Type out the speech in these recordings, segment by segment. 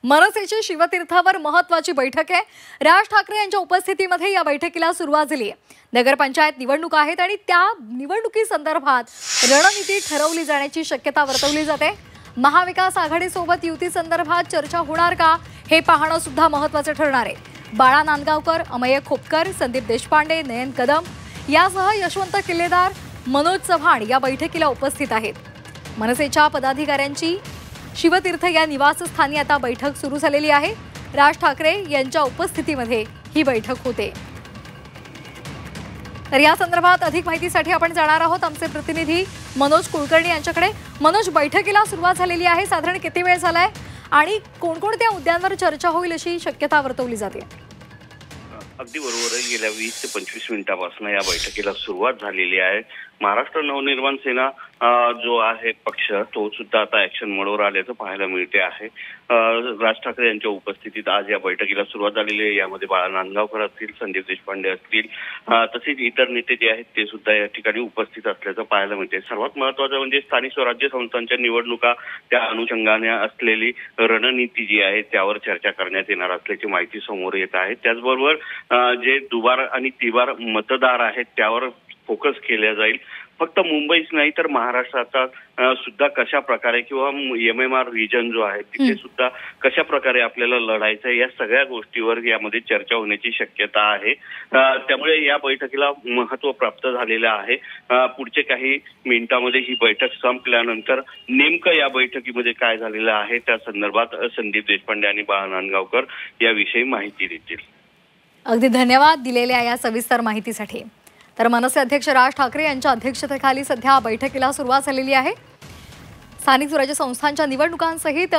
मनसेची शिवतीर्थावर महत्त्वाची बैठक आहे। राज ठाकरे यांच्या उपस्थितीमध्ये या बैठकीला सुरुवात झाली आहे। नगरपंचायत निवडणुका आहेत आणि त्या निवडणुकीसंदर्भात रणनीती ठरवली जाण्याची शक्यता वर्तवली जाते। महाविकास आघाडीसोबत युती संदर्भात चर्चा होणार का हे पाहणं सुद्धा महत्त्वाचं ठरणार आहे। बाळा नांदगावकर, अमेय खोपकर, संदीप देशपांडे, नयन कदम यासह यशवंत किल्लेदार, मनोज चव्हाण या बैठकीला उपस्थित आहेत। मनसेच्या पदाधिकाऱ्यांची शिवतीर्थ या निवासस्थानी आता बैठक सुरू झालेली आहे। राज ठाकरे यांच्या उपस्थितीमध्ये ही बैठक होते। तर या संदर्भात अधिक माहितीसाठी आपण जाणार आहोत आमचे प्रतिनिधी मनोज कुलकर्णी यांच्याकडे। मनोज, बैठकीला सुरुवात झालेली आहे, साधारण किती वेळ झालाय आणि कोणकोणत्या मुद्द्यांवर चर्चा होईल अशी शक्यता वर्तवली जाते? अगदी बरोबर आहे। गेल्या 20 ते 25 मिनिटांपासून या बैठकीला सुरुवात झालेली आहे। महाराष्ट्र नवनिर्माण सेना जो आहे पक्ष तो सुद्धा आता ऍक्शन मोडवर आल्याचं पाहायला मिळते आहे। राज ठाकरे यांच्या उपस्थितीत आज या बैठकीला सुरुवात झालेली आहे। यामध्ये बाळा नांदगावकर असतील, संदीप देशपांडे असतील, तसेच इतर नेते जे आहेत ते सुद्धा या ठिकाणी उपस्थित असल्याचं पाहायला मिळते। सर्वात महत्त्वाचं म्हणजे स्थानिक स्वराज्य संस्थांच्या निवडणुका त्या अनुषंगाने असलेली रणनीती जी आहे त्यावर चर्चा करण्यात येणार असल्याची माहिती समोर येत आहे। त्याचबरोबर जे दुबार आणि तिबार मतदार आहेत त्यावर फोकस केला जाईल। फक्त मुंबईच नाही तर महाराष्ट्राचा सुद्धा कशा प्रकारे किंवा MMR रिजन जो आहे तिथे सुद्धा कशा प्रकारे आपल्याला लढायचं या सगळ्या गोष्टीवर यामध्ये चर्चा होण्याची शक्यता आहे। त्यामुळे या बैठकीला महत्त्व प्राप्त झालेलं आहे। पुढचे काही मिनिटांमध्ये ही बैठक संपल्यानंतर नेमकं या बैठकीमध्ये काय झालेलं आहे त्या संदर्भात संदीप देशपांडे आणि बाळा नांदगावकर याविषयी माहिती देतील। अगदी धन्यवाद दिलेल्या या सविस्तर माहितीसाठी। तर मनसे अध्यक्ष राज ठाकरे यांच्या अध्यक्षतेखाली सध्या बैठकीला सुरुवात झालेली आहे। स्थानिक स्वराज्य संस्थांच्या निवडणुकांसहित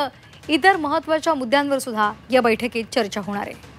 इतर महत्त्वाच्या मुद्द्यांवर सुद्धा या बैठकीत चर्चा होणार आहे।